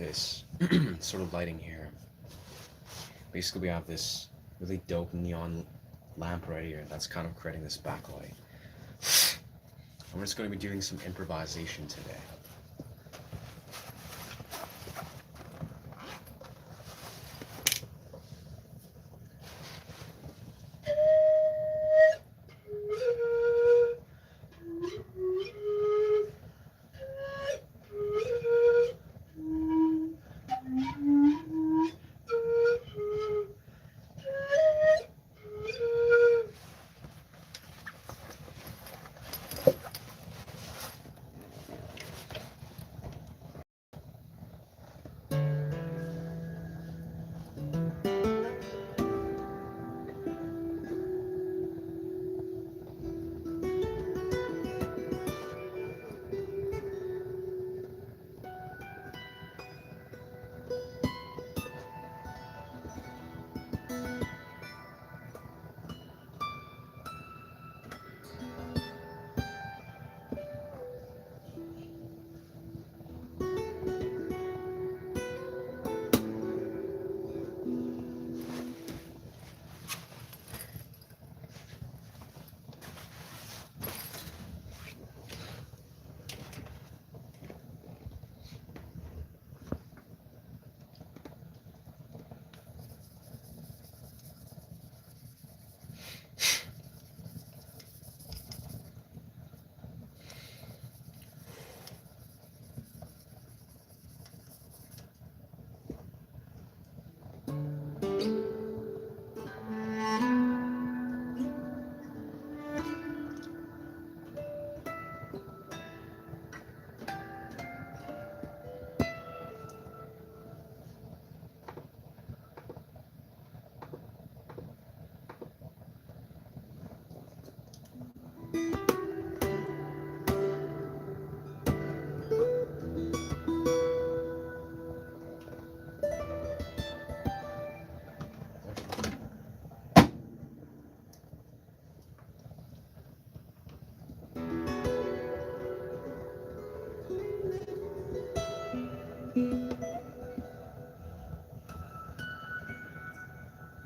this sort of lighting here. Basically, we have this really dope neon lamp right here that's kind of creating this backlight. And we're just going to be doing some improvisation today.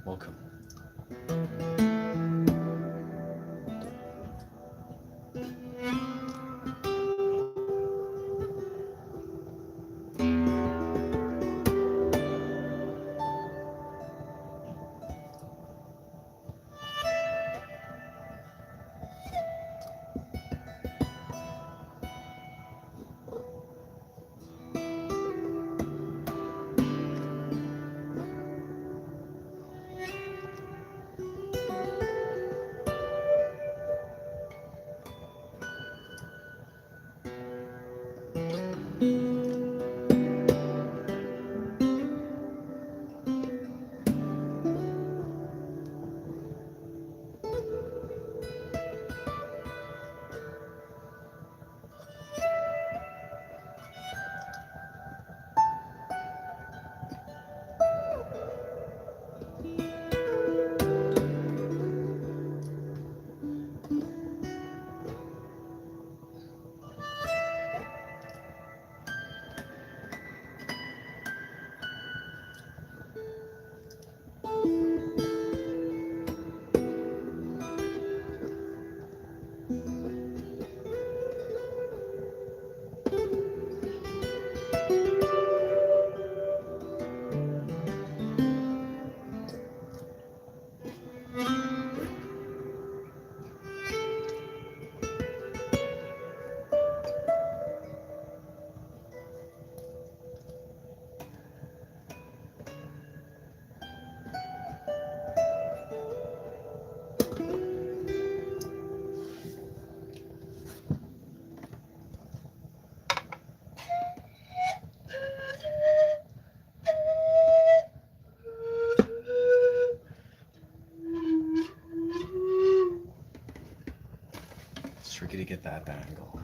Welcome. It's tricky to get that angle.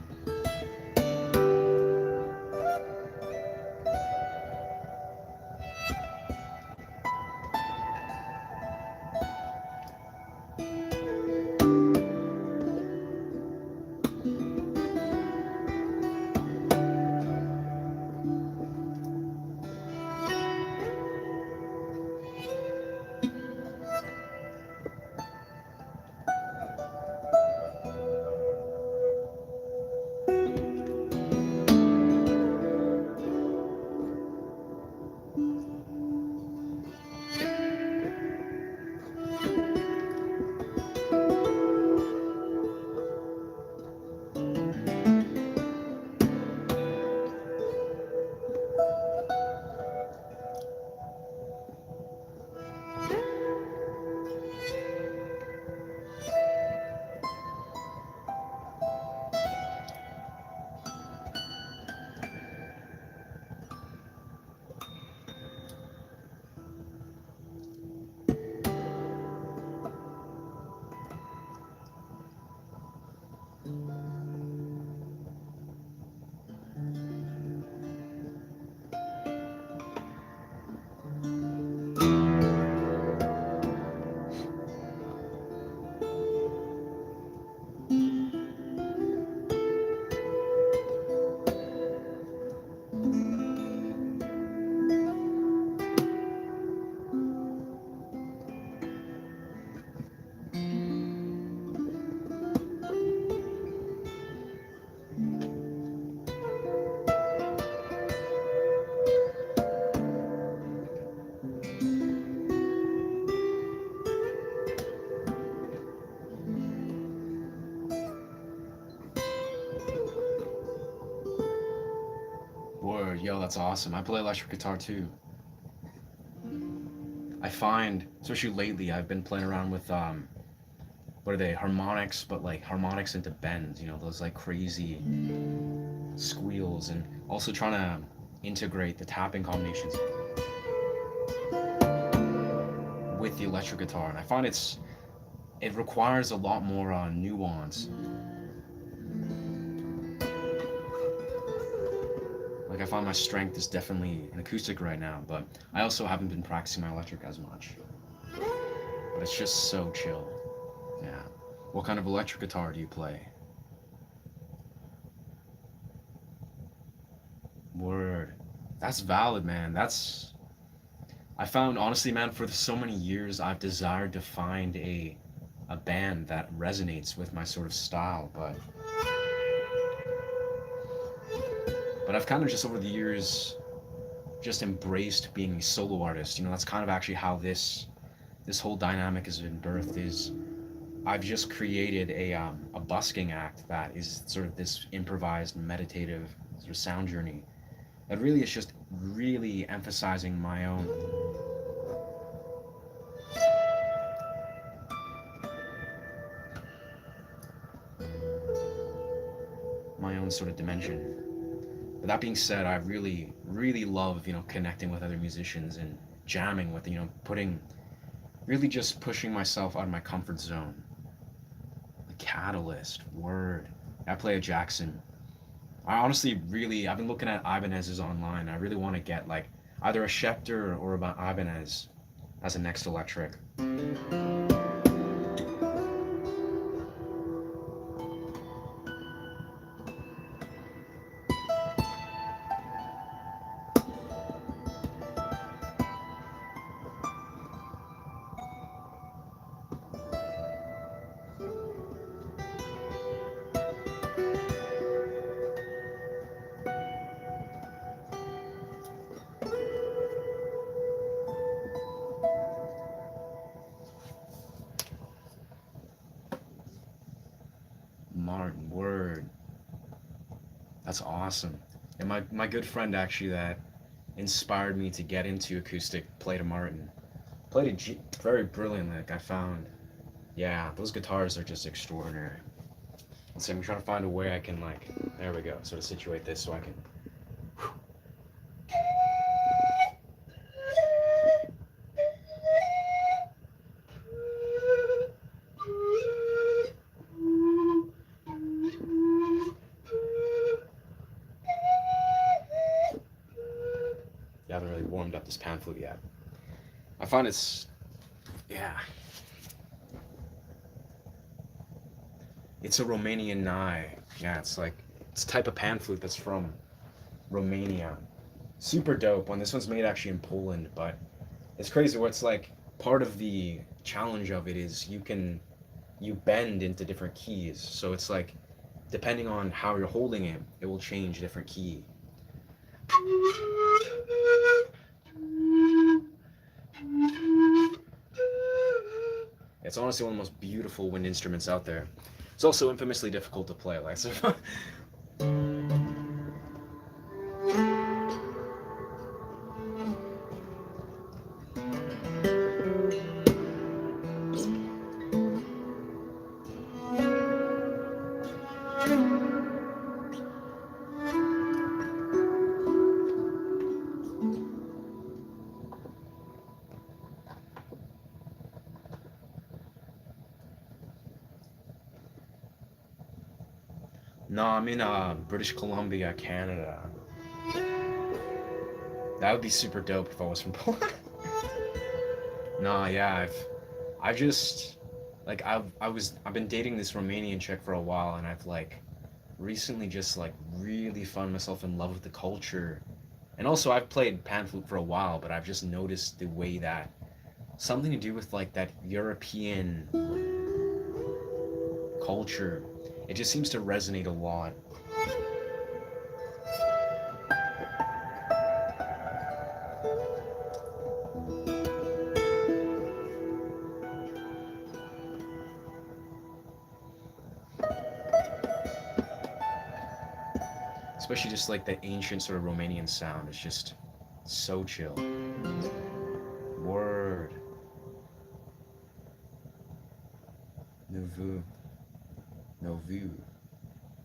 that's awesome. I play electric guitar too. I find, especially lately, I've been playing around with what are they? Harmonics, but like harmonics into bends. You know, those like crazy squeals, and also trying to integrate the tapping combinations with the electric guitar. And I find it requires a lot more nuance. Like I find my strength is definitely in acoustic right now, but I also haven't been practicing my electric as much. But it's just so chill. Yeah. What kind of electric guitar do you play? Word. That's valid, man. I found honestly, man, for so many years I've desired to find a band that resonates with my sort of style, but I've kind of just over the years just embraced being a solo artist. You know, that's kind of actually how this whole dynamic has been birthed. Is I've just created a busking act that is sort of this improvised meditative sort of sound journey. It really is just really emphasizing my own sort of dimension. But that being said, I really, really love, connecting with other musicians and jamming with, really just pushing myself out of my comfort zone. The Catalyst, word. I play a Jackson. I honestly really, I've been looking at Ibanez's online. I really want to get like either a Schecter or about Ibanez as a next electric. Martin, word. That's awesome. And my good friend actually that inspired me to get into acoustic played a Martin. Played it very brilliantly, like I found. Yeah, those guitars are just extraordinary. So I'm trying to find a way I can like, there we go, sort of situate this so I can. You haven't really warmed up this pan flute yet. I find yeah. It's a Romanian Nye. Yeah, it's a type of pan flute that's from Romania. Super dope one. This one's made actually in Poland, but it's crazy what's like part of the challenge of it is you bend into different keys. So it's like depending on how you're holding it, it will change different key. It's honestly one of the most beautiful wind instruments out there. It's also infamously difficult to play. Like, so no, I'm in British Columbia, Canada. That would be super dope if I was from Poland. No, yeah, I've just like I've been dating this Romanian chick for a while, and I've like recently just like really found myself in love with the culture. And also I've played pan flute for a while, but I've just noticed the way that something to do with like that European culture. It just seems to resonate a lot. Especially just like the ancient sort of Romanian sound. It's just so chill. Word. Nouveau. Novu.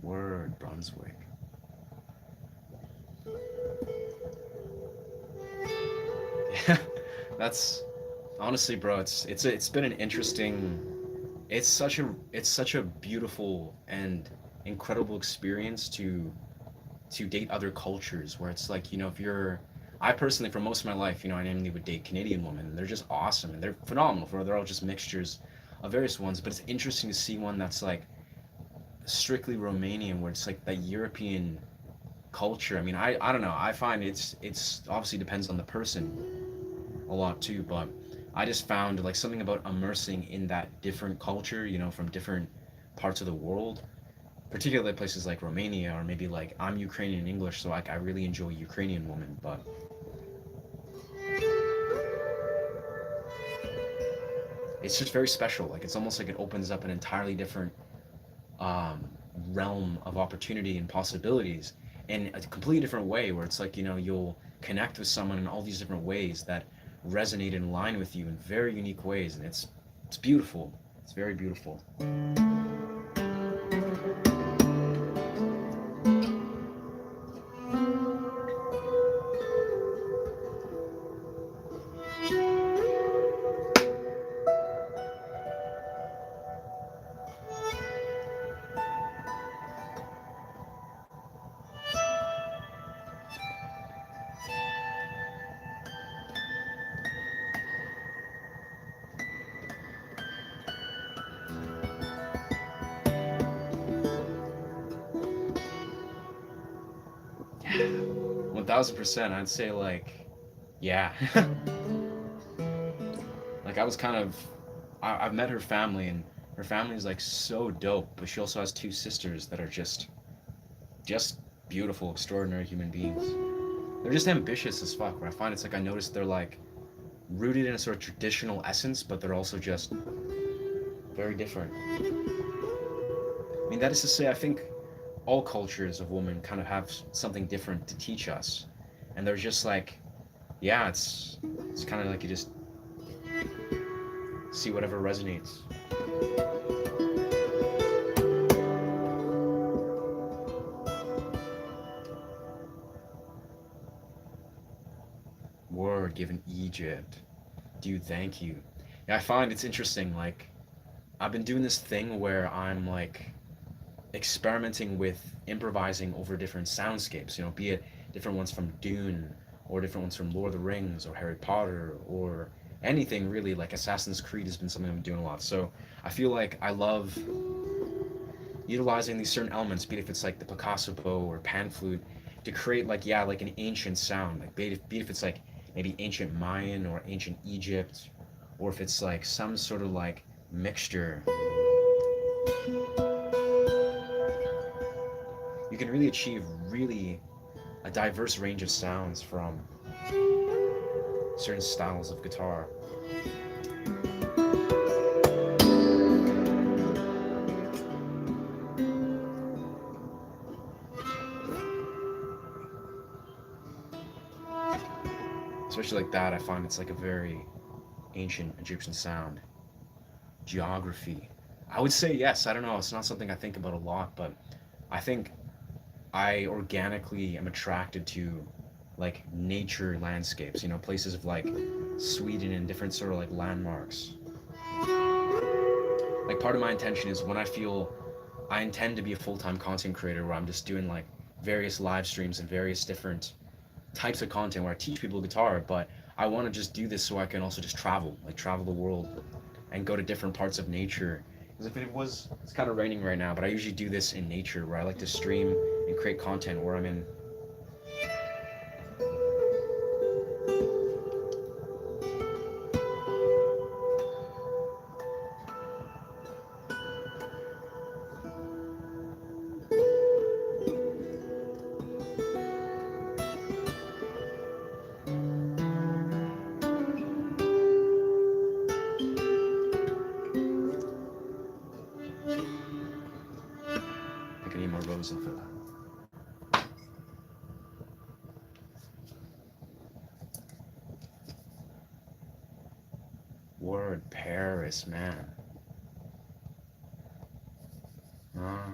Word. Brunswick. Yeah, that's honestly, bro. It's been an interesting. It's such a beautiful and incredible experience to date other cultures where it's like, if you're I personally, for most of my life, I namely would date Canadian women, and they're just awesome and they're phenomenal. For they're all just mixtures of various ones, but it's interesting to see one that's like strictly Romanian, where it's like that European culture. I mean, I don't know. I find it's obviously depends on the person a lot too, but I just found like something about immersing in that different culture, from different parts of the world, particularly places like Romania, or maybe like I'm Ukrainian English, so like I really enjoy Ukrainian women, but it's just very special. Like it's almost like it opens up an entirely different um, realm of opportunity and possibilities in a completely different way, where it's like, you'll connect with someone in all these different ways that resonate in line with you in very unique ways, and it's beautiful. It's very beautiful. 1000%. I'd say like, yeah. Like I was kind of, I've met her family, and her family is like so dope, but she also has two sisters that are just beautiful, extraordinary human beings. They're just ambitious as fuck. Where I find it's like I noticed they're like rooted in a sort of traditional essence, but they're also just very different. I mean, that is to say, I think all cultures of women kind of have something different to teach us, and they're just like, yeah, it's kind of like you just see whatever resonates. Word given Egypt. Dude, thank you. Yeah, I find it's interesting. Like, I've been doing this thing where I'm like experimenting with improvising over different soundscapes, be it different ones from Dune, or different ones from Lord of the Rings, or Harry Potter, or anything really. Like Assassin's Creed has been something I'm doing a lot. So I feel like I love utilizing these certain elements, be it if it's like the Picasso bow or pan flute, to create like, yeah, like an ancient sound. Like be it if it's like maybe ancient Mayan or ancient Egypt, or if it's like some sort of like mixture. You can really achieve really a diverse range of sounds from certain styles of guitar. Especially like that, I find it's like a very ancient Egyptian sound. Geography. I would say yes. I don't know. It's not something I think about a lot, but I think I organically am attracted to like nature landscapes, places of like Sweden and different sort of like landmarks. Like part of my intention is when I intend to be a full-time content creator where I'm just doing like various live streams and various different types of content where I teach people guitar, but I want to just do this so I can also just travel, like travel the world and go to different parts of nature. Because if it was, it's kind of raining right now, but I usually do this in nature where I like to stream and create content where I'm in. I can eat more Rosa for that. Word, Paris, man. Ah,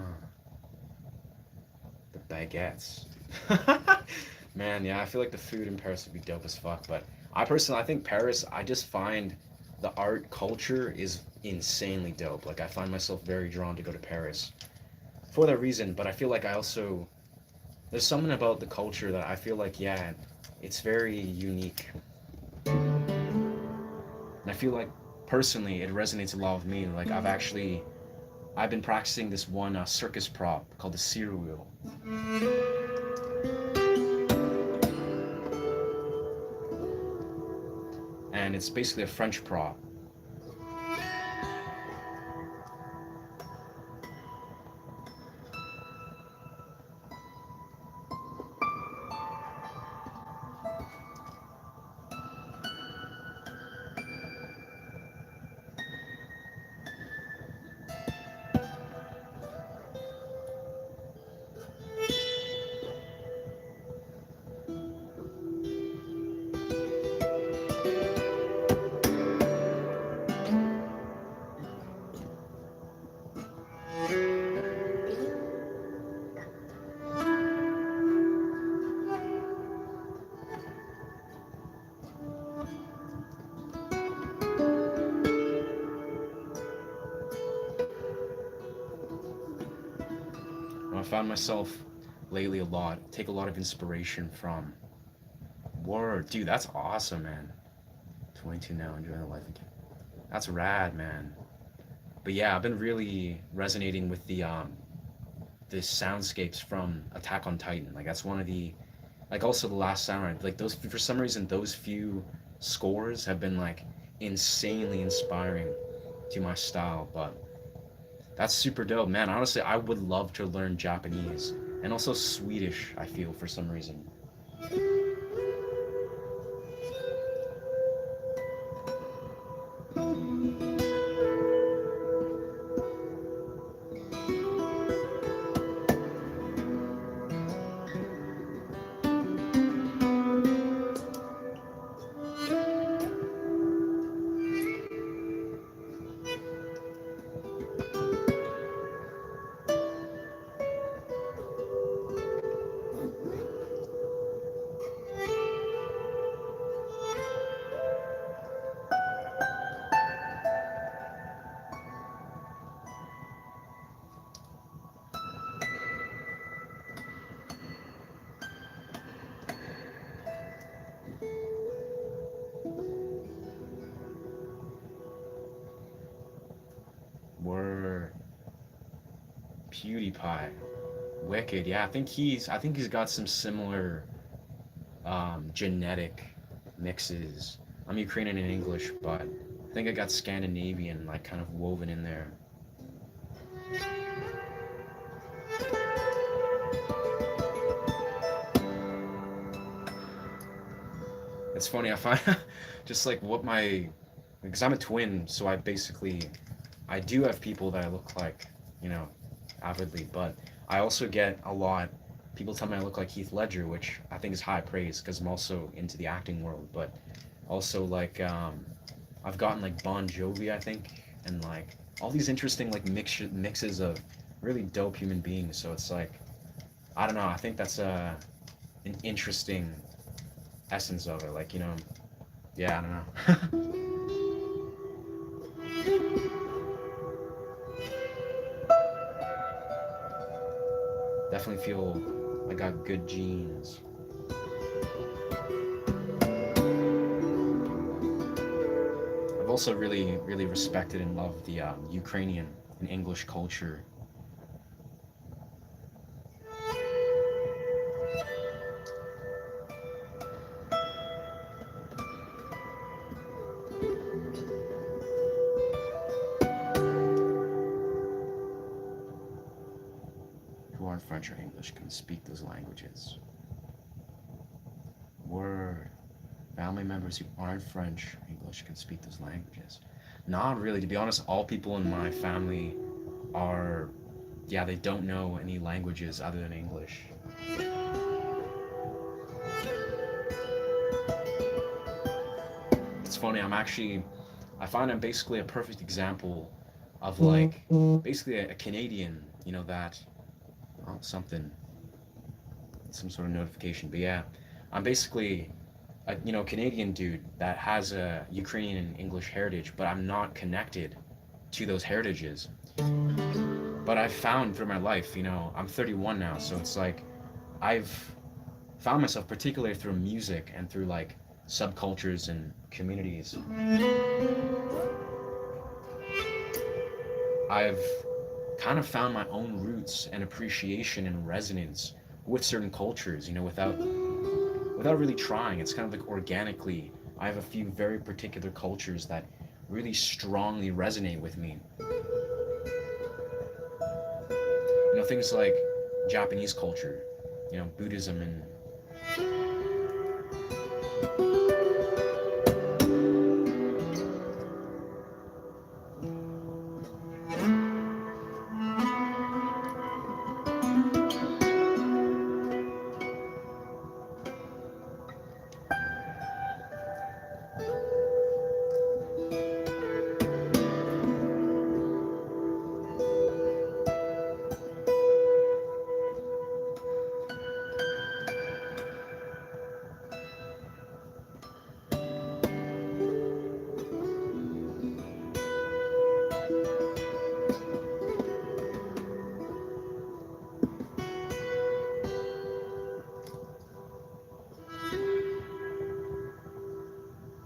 the baguettes. Man, yeah, I feel like the food in Paris would be dope as fuck. But I think Paris, I just find the art culture is insanely dope. Like, I find myself very drawn to go to Paris for that reason. But I feel like I also, there's something about the culture that I feel like, yeah, it's very unique. And I feel like personally, it resonates a lot with me. Like, I've been practicing this one circus prop called the Sear Wheel. And it's basically a French prop. And I found myself lately take a lot of inspiration from. Word, dude, that's awesome, man. 22 now, enjoying the life again. That's rad, man. But yeah, I've been really resonating with the soundscapes from Attack on Titan. Like that's one of the, like also the Last Samurai. Like those, for some reason, those few scores have been like insanely inspiring to my style. But that's super dope, man. Honestly, I would love to learn Japanese and also Swedish. I feel for some reason. Word, PewDiePie, Wicked. Yeah, I think he's got some similar genetic mixes. I'm Ukrainian and English, but I think I got Scandinavian like kind of woven in there. It's funny, I find just like what my, because I'm a twin, so I do have people that I look like, you know, avidly, but I also get a lot, people tell me I look like Heath Ledger, which I think is high praise because I'm also into the acting world, but also like, I've gotten like Bon Jovi, I think, and like all these interesting like mixes of really dope human beings, so it's like, I don't know, I think that's an interesting essence of it, like, you know, yeah, I don't know. Definitely feel I got good genes. I've also really respected and loved the Ukrainian and English culture. Who aren't French or English can speak those languages. Word. Family members who aren't French or English can speak those languages. Not really, to be honest. All people in my family are, yeah, they don't know any languages other than English. It's funny. I'm actually I find I'm basically a perfect example of basically a Canadian, that, oh, some sort of notification. But yeah, I'm basically a Canadian dude that has a Ukrainian and English heritage, but I'm not connected to those heritages. But I've found through my life, I'm 31 now, so it's like I've found myself, particularly through music and through subcultures and communities, I've kind of found my own roots and appreciation and resonance with certain cultures, without really trying. It's kind of like organically. I have a few very particular cultures that really strongly resonate with me. Things like Japanese culture, Buddhism and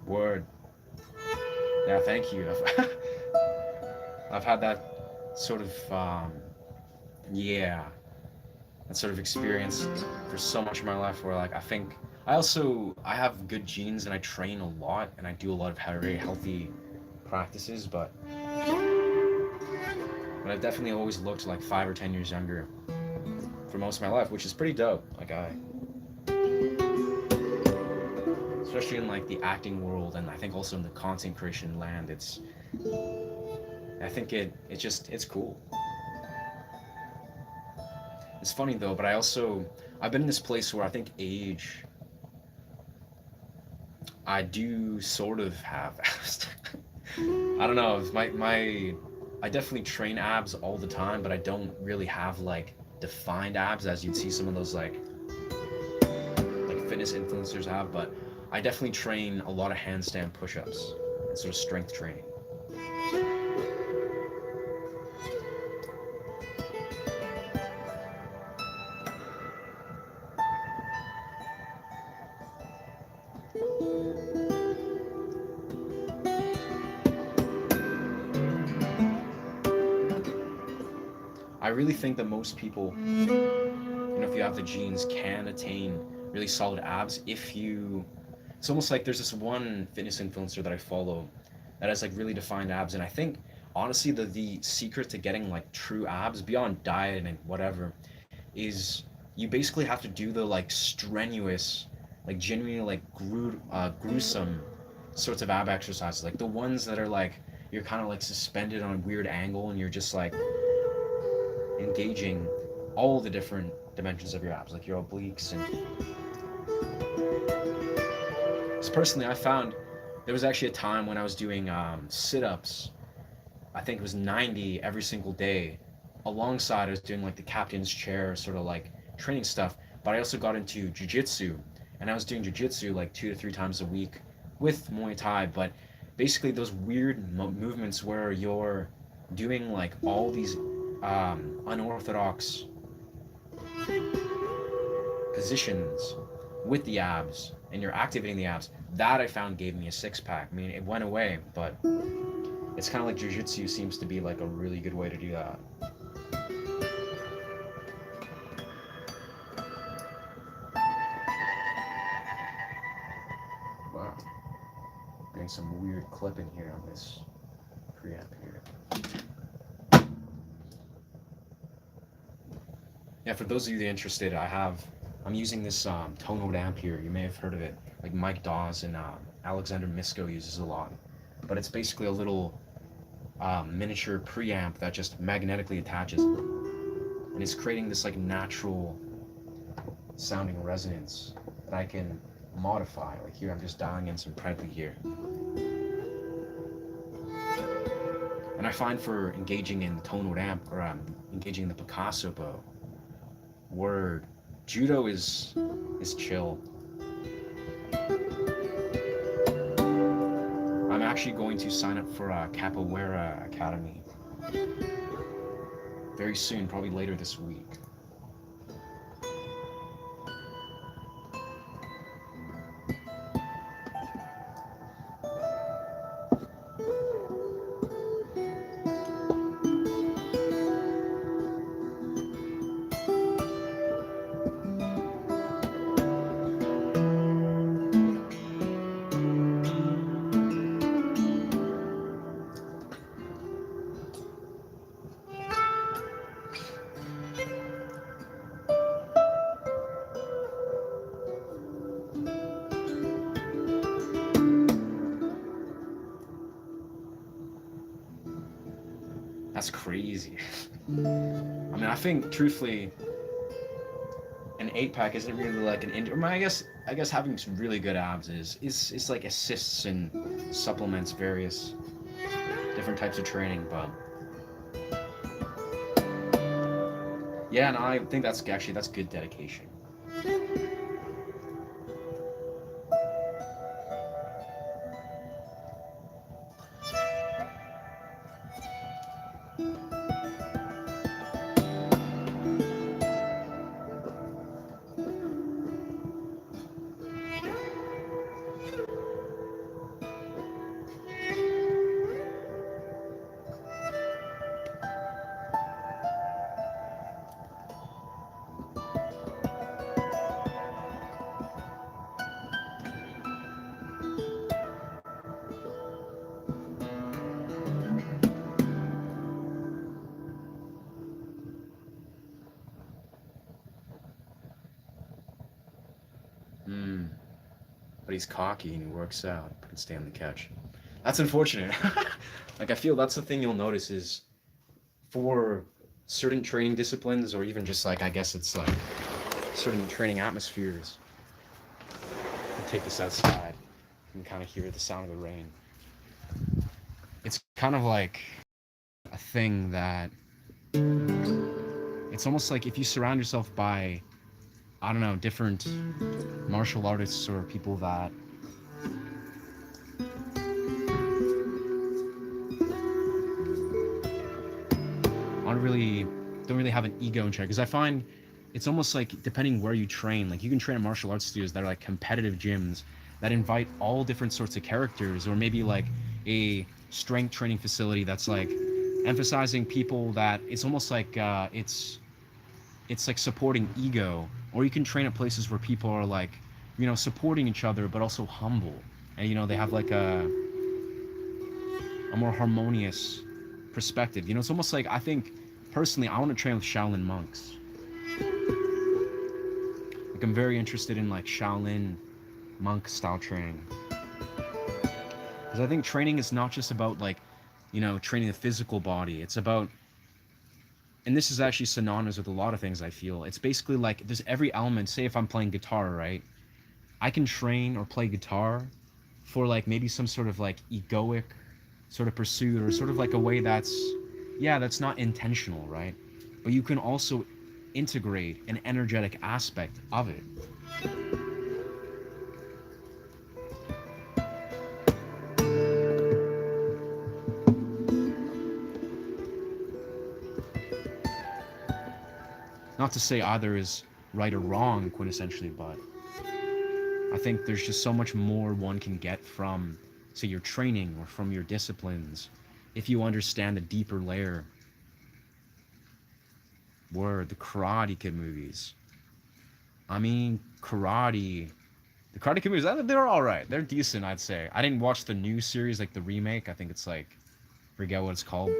word. Yeah, thank you. I've had that sort of yeah, that sort of experience for so much of my life where I think I have good genes and I train a lot and I do a lot of very healthy practices, but I've definitely always looked like 5 or 10 years younger for most of my life, which is pretty dope. Especially in the acting world, and I think also in the content creation land, I think it's cool. It's funny though, but I've been in this place where I think age, I do sort of have I don't know, I definitely train abs all the time, but I don't really have defined abs as you'd see some of those fitness influencers have, but I definitely train a lot of handstand push-ups and sort of strength training. I really think that most people, if you have the genes, can attain really solid abs if you. It's almost like there's this one fitness influencer that I follow that has really defined abs, and I think honestly the secret to getting true abs beyond diet and whatever is you basically have to do the strenuous, genuinely gruesome sorts of ab exercises, the ones that are you're kind of suspended on a weird angle and you're just engaging all the different dimensions of your abs, your obliques. And so personally, I found there was actually a time when I was doing sit-ups. I think it was 90 every single day. Alongside, I was doing the captain's chair sort of training stuff. But I also got into jiu-jitsu, and I was doing jiu-jitsu 2 to 3 times a week with Muay Thai. But basically, those weird movements where you're doing all these unorthodox positions with the abs, and you're activating the abs, that I found gave me a six-pack. I mean, it went away, but it's kind of jiu-jitsu seems to be a really good way to do that. Wow, getting some weird clipping here on this preamp here. Yeah, for those of you that are interested, I'm using this tonal amp here. You may have heard of it. Mike Dawes and Alexander Misko uses a lot. But it's basically a little miniature preamp that just magnetically attaches. And it's creating this natural sounding resonance that I can modify. Here I'm just dialing in some predly here. And I find for engaging in the Tonewood amp, or engaging in the Picasso bow, word, judo is chill. I'm actually going to sign up for a Capoeira Academy very soon, probably later this week. That's crazy. I mean, I think truthfully, an 8-pack isn't really like an I mean, I guess having some really good abs is like assists and supplements various different types of training, but yeah, and I think that's good dedication. Hmm. But he's cocky and he works out, but can stay on the couch. That's unfortunate. Like I feel that's the thing you'll notice is for certain training disciplines, or even just like I guess it's like certain training atmospheres. You take this outside and kind of hear the sound of the rain. It's kind of like a thing that it's almost like if you surround yourself by, I don't know, different martial artists or people that don't really have an ego in check, because I find it's almost like depending where you train, like you can train at martial arts studios that are like competitive gyms that invite all different sorts of characters, or maybe like a strength training facility that's like emphasizing people that it's almost like it's like supporting ego, or you can train at places where people are like, you know, supporting each other but also humble, and you know they have like a more harmonious perspective. You know, it's almost like I think personally I want to train with Shaolin monks. Like I'm very interested in like Shaolin monk style training, because I think training is not just about like, you know, training the physical body. It's about, and this is actually synonymous with a lot of things I feel. It's basically like there's every element. Say if I'm playing guitar, right? I can train or play guitar for like maybe some sort of like egoic sort of pursuit, or sort of like a way that's, yeah, that's not intentional, right? But you can also integrate an energetic aspect of it. Not to say either is right or wrong quintessentially, but I think there's just so much more one can get from, say, your training or from your disciplines if you understand the deeper layer. Were the Karate Kid movies. I mean, the Karate Kid movies, they're all right. They're decent, I'd say. I didn't watch the new series, like the remake. I think it's like, forget what it's called.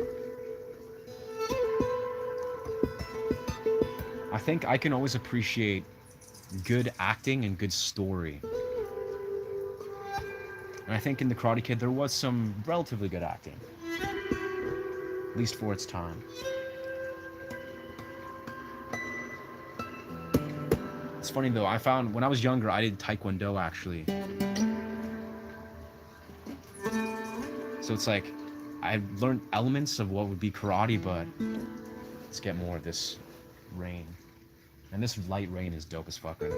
I think I can always appreciate good acting and good story. And I think in the Karate Kid there was some relatively good acting, at least for its time. It's funny though, I found when I was younger I did Taekwondo actually. So it's like I've learned elements of what would be karate, but let's get more of this rain. And this light rain is dope as fuck right now.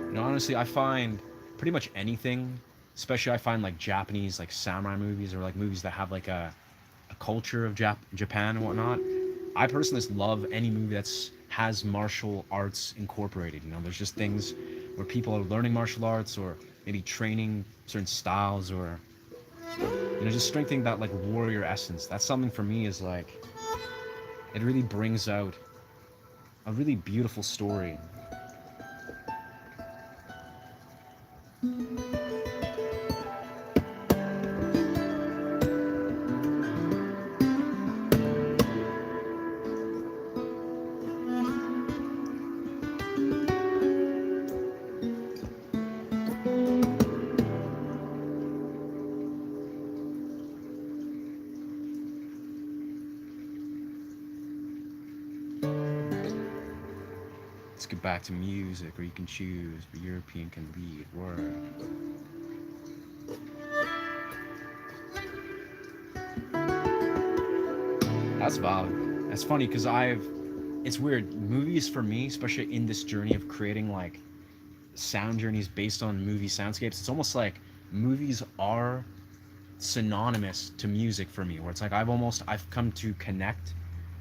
You know, honestly, I find pretty much anything, especially I find like Japanese like samurai movies or like movies that have like a culture of Japan and whatnot. I personally just love any movie that's has martial arts incorporated. You know, there's just things where people are learning martial arts or maybe training certain styles or just strengthening that like warrior essence. That's something for me is like it really brings out a really beautiful story. Let's get back to music, or you can choose, but European can lead. Word. That's valid. That's funny because it's weird. Movies for me, especially in this journey of creating like sound journeys based on movie soundscapes, it's almost like movies are synonymous to music for me. Where it's like I've come to connect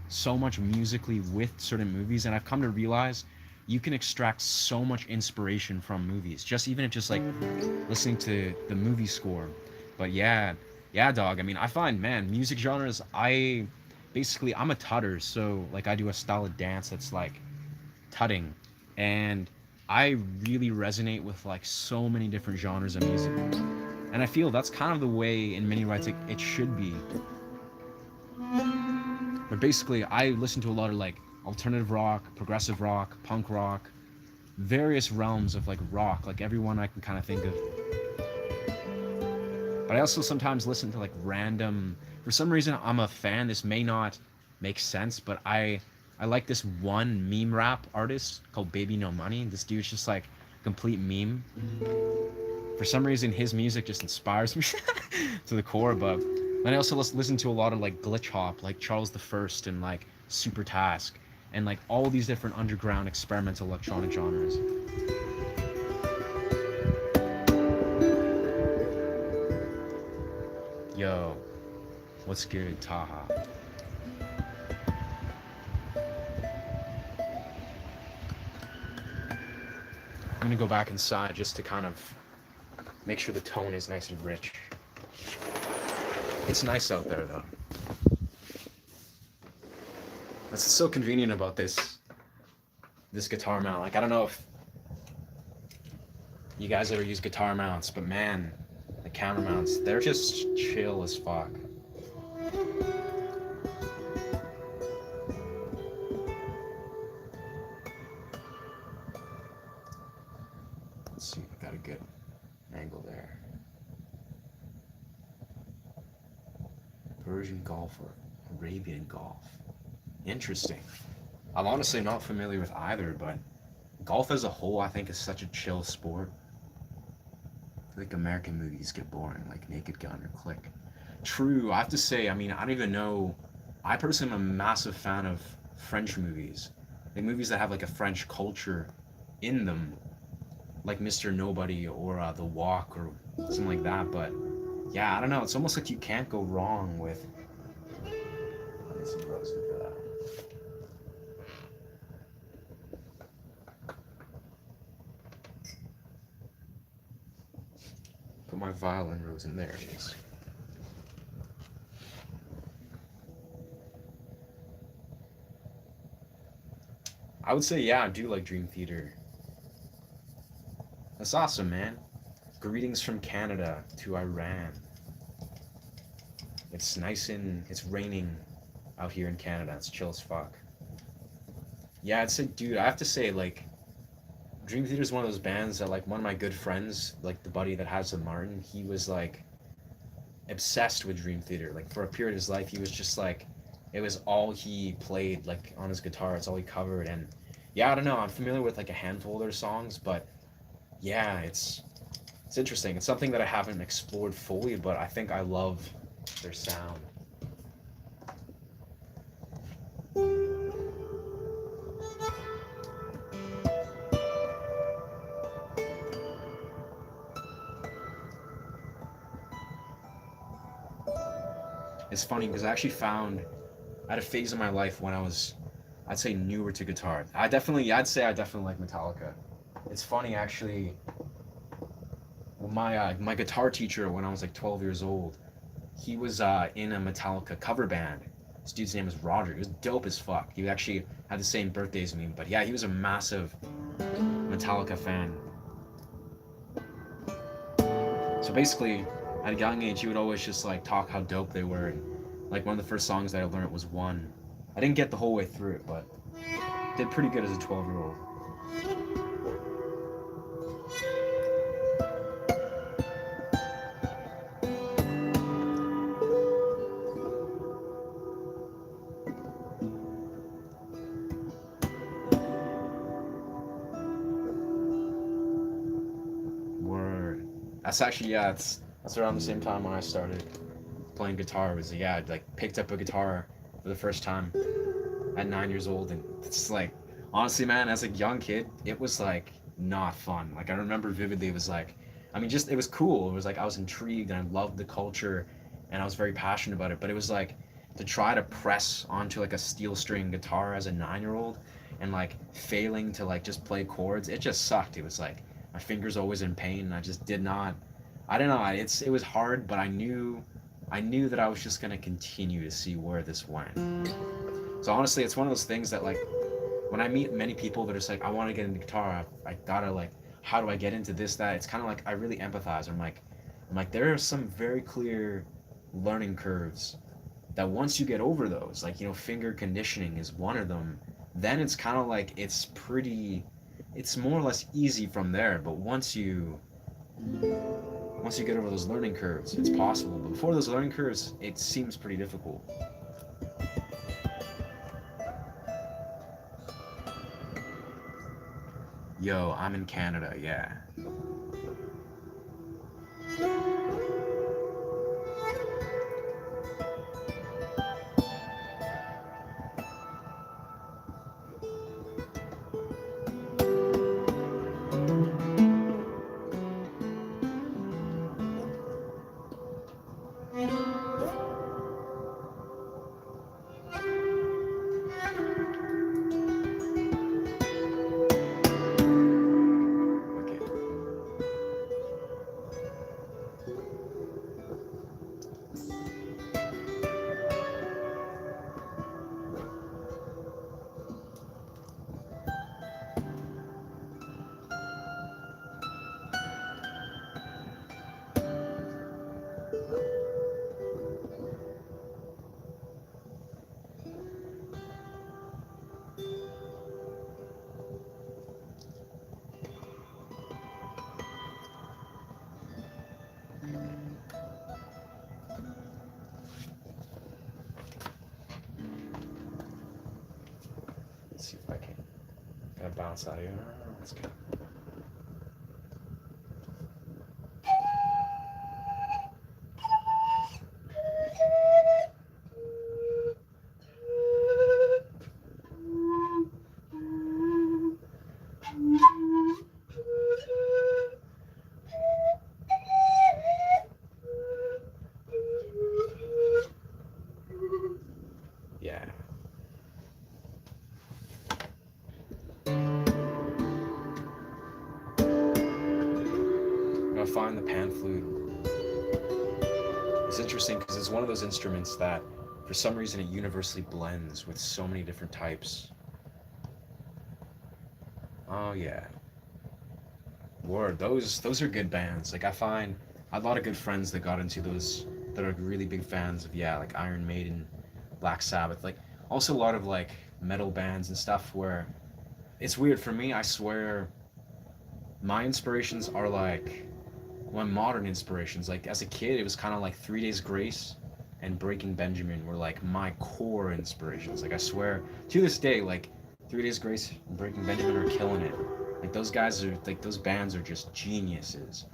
so much musically with certain movies, and I've come to realize you can extract so much inspiration from movies, just even if just like listening to the movie score. But yeah, yeah, dog. I mean, I find, man, music genres. I'm a tutter, so like I do a style of dance that's like tutting, and I really resonate with like so many different genres of music, and I feel that's kind of the way in many rights it should be. But basically, I listen to a lot of like alternative rock, progressive rock, punk rock, various realms of like rock, like everyone I can kind of think of. But I also sometimes listen to like random. For some reason, I'm a fan. This may not make sense, but I like this one meme rap artist called Baby No Money. This dude's just like complete meme. For some reason, his music just inspires me to the core. But then I also listen to a lot of like glitch hop, like Charles the First and like Super Task, and like all these different underground experimental electronic genres. Yo, what's good, Taha? I'm gonna go back inside just to kind of make sure the tone is nice and rich. It's nice out there though. That's so convenient about this guitar mount. Like I don't know if you guys ever use guitar mounts, but man, the counter mounts, they're just chill as fuck. Let's see if I got a good angle there. Persian golf or Arabian golf. Interesting. I'm honestly not familiar with either, but golf as a whole, I think, is such a chill sport. I feel like American movies get boring, like Naked Gun or Click. True, I have to say, I mean, I don't even know. I personally am a massive fan of French movies. Like movies that have like a French culture in them, like Mr. Nobody or The Walk or something like that. But yeah, I don't know. It's almost like you can't go wrong with. Let me see what I was for that. Put my violin rose in there. It is. I would say, yeah, I do like Dream Theater. That's awesome, man. Greetings from Canada to Iran. It's raining out here in Canada. It's chill as fuck. Yeah, I'd say, dude, I have to say, like, Dream Theater is one of those bands that, like, one of my good friends, like, the buddy that has the Martin, he was, like, obsessed with Dream Theater. Like, for a period of his life, he was just, like, it was all he played, like, on his guitar. It's all he covered. And, yeah, I don't know. I'm familiar with, like, a handful of their songs, but, yeah, it's interesting. It's something that I haven't explored fully, but I think I love their sound. It's funny because I actually found I had a phase in my life when I was, I'd say, newer to guitar. I'd say I definitely like Metallica. It's funny actually. Well, my guitar teacher when I was like 12 years old, he was in a Metallica cover band. This dude's name was Roger. He was dope as fuck. He actually had the same birthday as me, but yeah, he was a massive Metallica fan. So basically, at a young age, he would always just like talk how dope they were. And, like one of the first songs that I learned was One. I didn't get the whole way through it, but did pretty good as a 12-year-old. Word. That's actually that's around the same time when I started playing guitar. Was yeah, I like picked up a guitar for the first time at 9 years old, and it's like honestly, man, as a young kid, it was like not fun. Like I remember vividly, it was like, I mean, just it was cool. It was like I was intrigued and I loved the culture, and I was very passionate about it. But it was like to try to press onto like a steel string guitar as a 9-year-old, and like failing to like just play chords. It just sucked. It was like my fingers always in pain, and I just did not. I don't know. It was hard, but I knew that I was just gonna continue to see where this went. So honestly, it's one of those things that like when I meet many people that are just like, I want to get into guitar, I gotta like, how do I get into this, that? It's kind of like I really empathize. I'm like, there are some very clear learning curves that once you get over those, like finger conditioning is one of them. Then it's kind of like it's more or less easy from there. But once you get over those learning curves, it's possible. But before those learning curves, it seems pretty difficult. Yo, I'm in Canada, yeah. Okay. Let's see if I can. Gotta bounce out of here. That's good. Yeah. I'm gonna find the pan flute. It's interesting because it's one of those instruments that, for some reason, it universally blends with so many different types. Oh yeah, word. Those are good bands. Like I find a lot of good friends that got into those that are really big fans of yeah, like Iron Maiden, Black Sabbath. Like also a lot of like metal bands and stuff where it's weird for me. I swear, my inspirations are like my modern inspirations. Like as a kid, it was kind of like Three Days Grace and Breaking Benjamin were like my core inspirations. Like I swear to this day, like Three Days Grace and Breaking Benjamin are killing it. Like those guys are like those bands are just geniuses,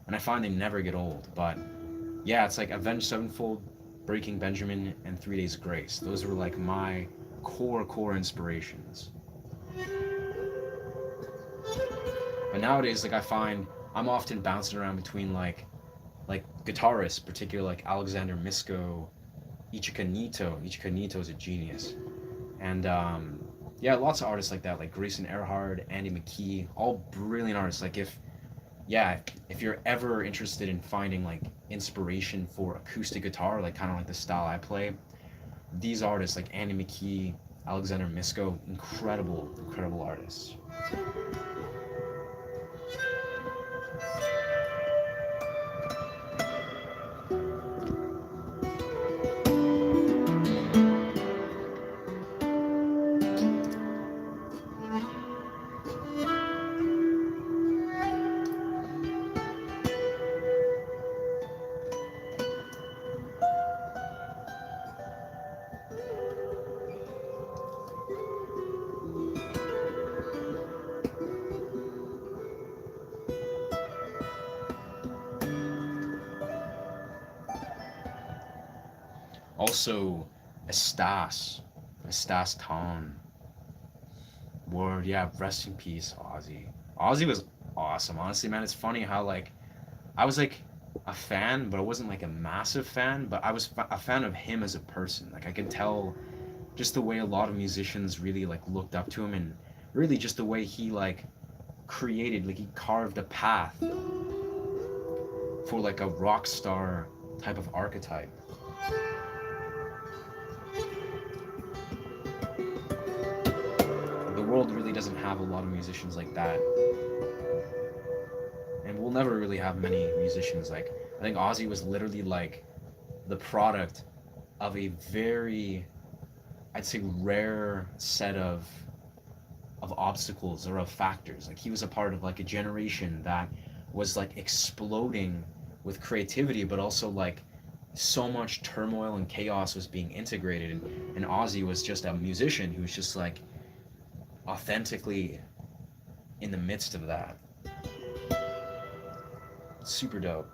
and I find they never get old. But yeah, it's like Avenged Sevenfold, Breaking Benjamin, and Three Days Grace. Those were like my core inspirations. But nowadays, like I find I'm often bouncing around between like guitarists, particularly like Alexander Misko, Ichika Nito. Ichika Nito is a genius, and yeah, lots of artists like that, like Grayson Earhart, Andy McKee, all brilliant artists. Like if yeah, if you're ever interested in finding like inspiration for acoustic guitar, like kind of like the style I play, these artists like Andy McKee, Alexander Misko, incredible artists. Also, Estas, Estas Ton. Word, yeah, rest in peace, Ozzy. Ozzy was awesome. Honestly, man, it's funny how like I was like a fan, but I wasn't like a massive fan. But I was a fan of him as a person. Like I could tell just the way a lot of musicians really like looked up to him, and really just the way he like created, like he carved a path for like a rock star type of archetype. The world really doesn't have a lot of musicians like that, and we'll never really have many musicians like. I think Ozzy was literally like the product of a very, I'd say, rare set of obstacles or of factors. Like he was a part of like a generation that was like exploding with creativity, but also like so much turmoil and chaos was being integrated, and Ozzy was just a musician who was just like authentically in the midst of that. Super dope.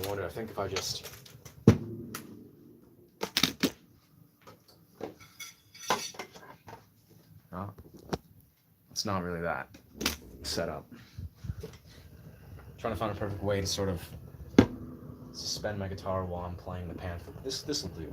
I wonder, I think if I just no, it's not really that set up. Trying to find a perfect way to sort of suspend my guitar while I'm playing the Panther. This will do.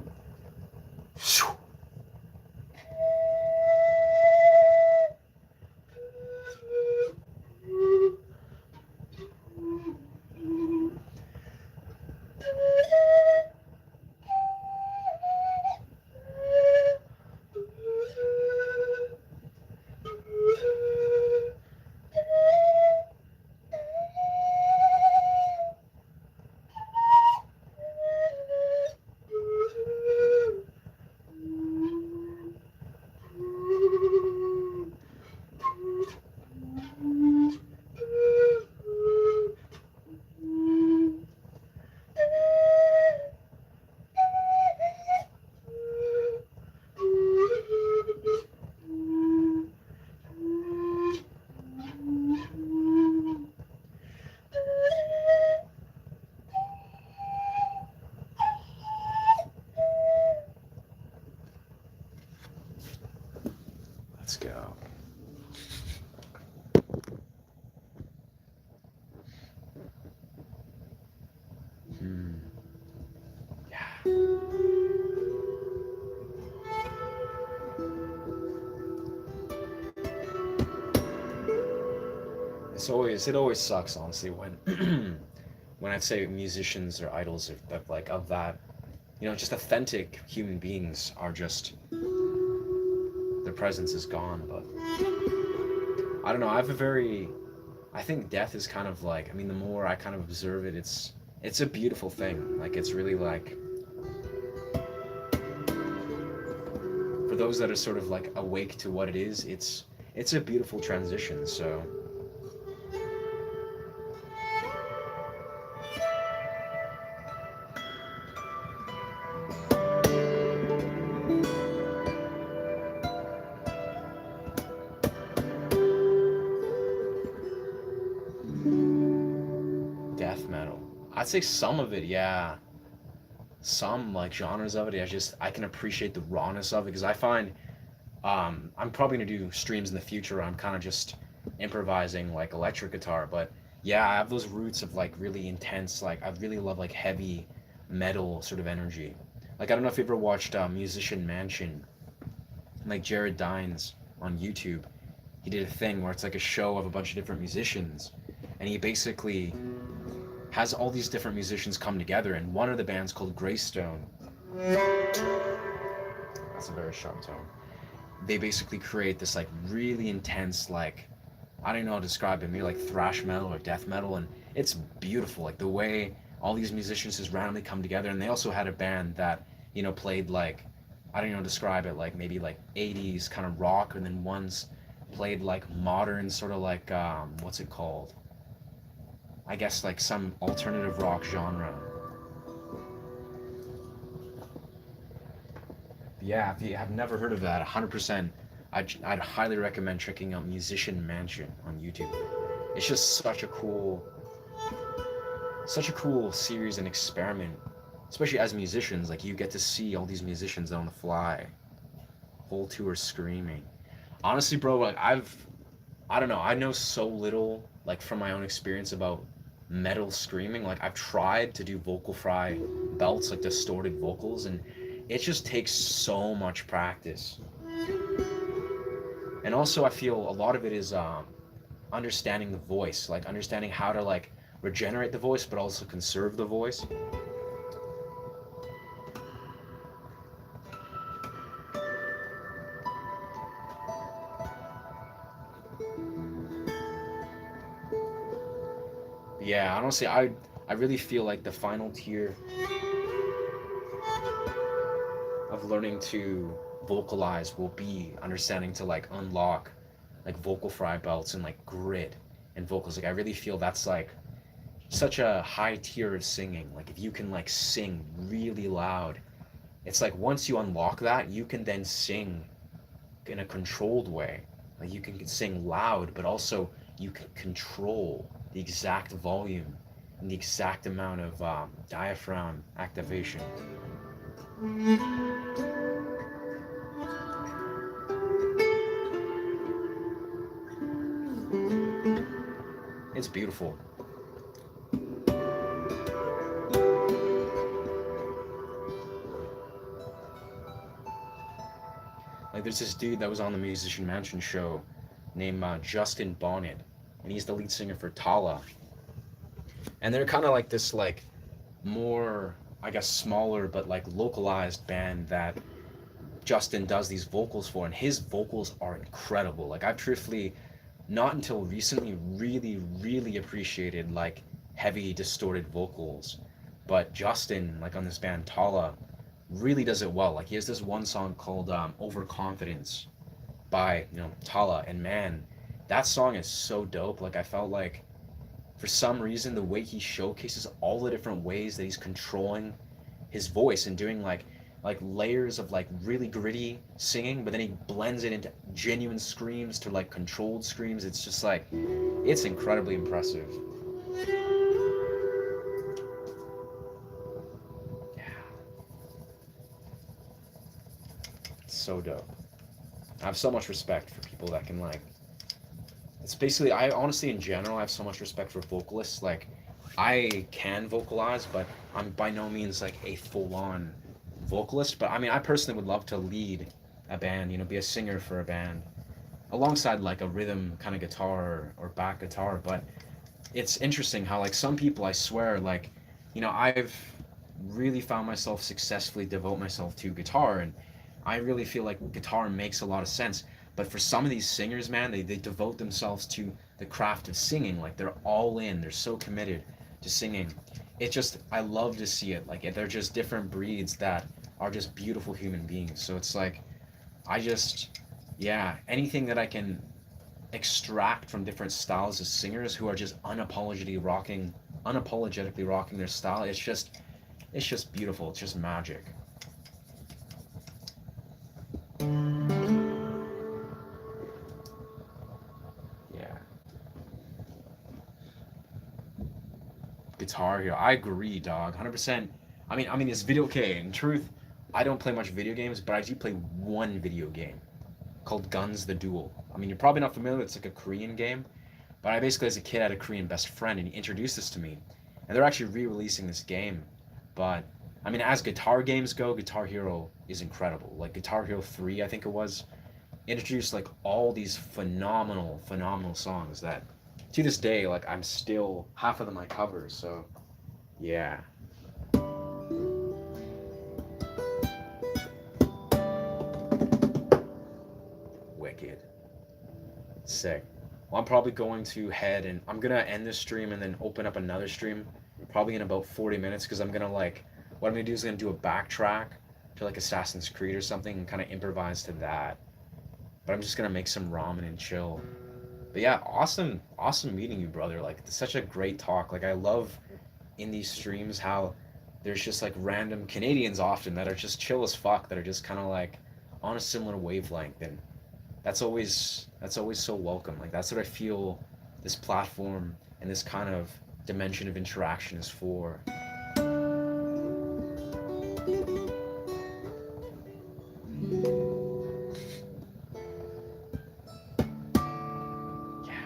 it always sucks honestly when when I'd say musicians or idols of like of that, you know, just authentic human beings are just their presence is gone. But I don't know. I have a very I think death is kind of like, I mean, the more I kind of observe it, it's a beautiful thing. Like it's really like for those that are sort of like awake to what it is, it's a beautiful transition. So death metal, I'd say some of it, yeah. Some like genres of it, I can appreciate the rawness of it because I find I'm probably gonna do streams in the future where I'm kind of just improvising like electric guitar, but yeah, I have those roots of like really intense, like I really love like heavy metal sort of energy. Like I don't know if you ever watched Musician Mansion, like Jared Dines on YouTube. He did a thing where it's like a show of a bunch of different musicians, and he basically has all these different musicians come together, and one of the bands called Greystone. That's a very sharp tone. They basically create this like really intense like I don't know how to describe it, maybe like thrash metal or death metal, and it's beautiful. Like the way all these musicians just randomly come together, and they also had a band that played like I don't know how to describe it, like maybe like 80s kind of rock, and then ones played like modern sort of like what's it called? I guess like some alternative rock genre. Yeah, if you have never heard of that, 100%, I'd highly recommend checking out Musician Mansion on YouTube. It's just such a cool series and experiment, especially as musicians. Like you get to see all these musicians on the fly, whole tour screaming. Honestly, bro, like I don't know, I know so little like from my own experience about metal screaming. Like I've tried to do vocal fry belts, like distorted vocals, and it just takes so much practice. And also I feel a lot of it is understanding the voice, like understanding how to like regenerate the voice but also conserve the voice. Yeah, honestly, I really feel like the final tier of learning to vocalize will be understanding to like unlock like vocal fry belts and like grit and vocals. Like I really feel that's like such a high tier of singing. Like if you can like sing really loud, it's like once you unlock that, you can then sing in a controlled way. Like you can sing loud, but also you can control the exact volume and the exact amount of diaphragm activation. It's beautiful. Like there's this dude that was on the Musician Mansion show named Justin Bonnet, and he's the lead singer for Tala. And they're kind of like this like more I guess smaller but like localized band that Justin does these vocals for, and his vocals are incredible. Like I've truthfully not until recently really appreciated like heavy distorted vocals, but Justin like on this band Tala really does it well. Like he has this one song called Overconfidence by Tala, and man, that song is so dope. Like I felt like for some reason the way he showcases all the different ways that he's controlling his voice and doing like layers of like really gritty singing, but then he blends it into genuine screams to like controlled screams. It's just like it's incredibly impressive. Yeah, it's so dope. I have so much respect for people that can like it's basically I honestly in general I have so much respect for vocalists. Like I can vocalize, but I'm by no means like a full-on vocalist. But I mean, I personally would love to lead a band, be a singer for a band. alongside like a rhythm kind of guitar or back guitar. But it's interesting how like some people, I swear, like, I've really found myself successfully devote myself to guitar, and I really feel like guitar makes a lot of sense. But for some of these singers, man, they devote themselves to the craft of singing. Like they're all in. They're so committed to singing. It just, I love to see it. Like they're just different breeds that are just beautiful human beings. So it's like I just, yeah, anything that I can extract from different styles of singers who are just unapologetically rocking their style. It's just beautiful. It's just magic. Yeah. Guitar Hero. I agree, dog. 100%. I mean, this video. Okay, in truth, I don't play much video games, but I do play one video game called Guns the Duel. I mean, you're probably not familiar. It's like a Korean game, but I basically, as a kid, had a Korean best friend, and he introduced this to me. And they're actually re-releasing this game, but I mean, as guitar games go, Guitar Hero is incredible. Like Guitar Hero 3, I think it was, introduced like all these phenomenal, phenomenal songs that to this day, like I'm still half of them I cover. So yeah, wicked, sick. Well, I'm probably going to head and I'm gonna end this stream and then open up another stream, probably in about 40 minutes, because I'm gonna like what I'm gonna do is gonna do a backtrack to like Assassin's Creed or something and kind of improvise to that. But I'm just gonna make some ramen and chill. But yeah, awesome, awesome meeting you, brother. Like, it's such a great talk. Like, I love in these streams how there's just like random Canadians often that are just chill as fuck, that are just kind of like on a similar wavelength, and that's always so welcome. Like, that's what I feel this platform and this kind of dimension of interaction is for. Yeah.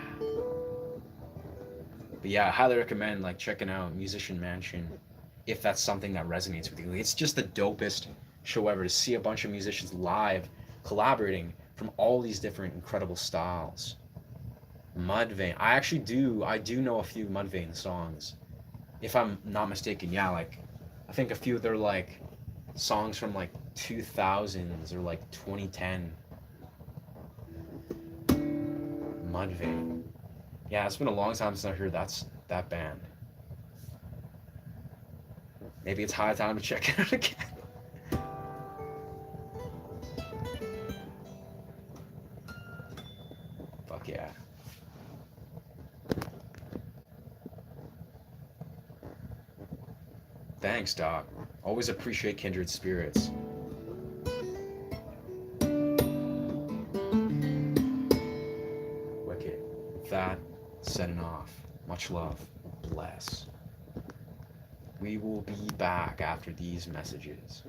But yeah, I highly recommend like checking out Musician Mansion if that's something that resonates with you. It's just the dopest show ever to see a bunch of musicians live collaborating from all these different incredible styles. Mudvayne. I do know a few Mudvayne songs. If I'm not mistaken, yeah, like I think a few of their like songs from like 2000s or like 2010. Mudvayne. Yeah, it's been a long time since I heard that band. Maybe it's high time to check it out again. Fuck yeah. Thanks, Doc. Always appreciate kindred spirits. Wicked. With that, setting off. Much love. Bless. We will be back after these messages.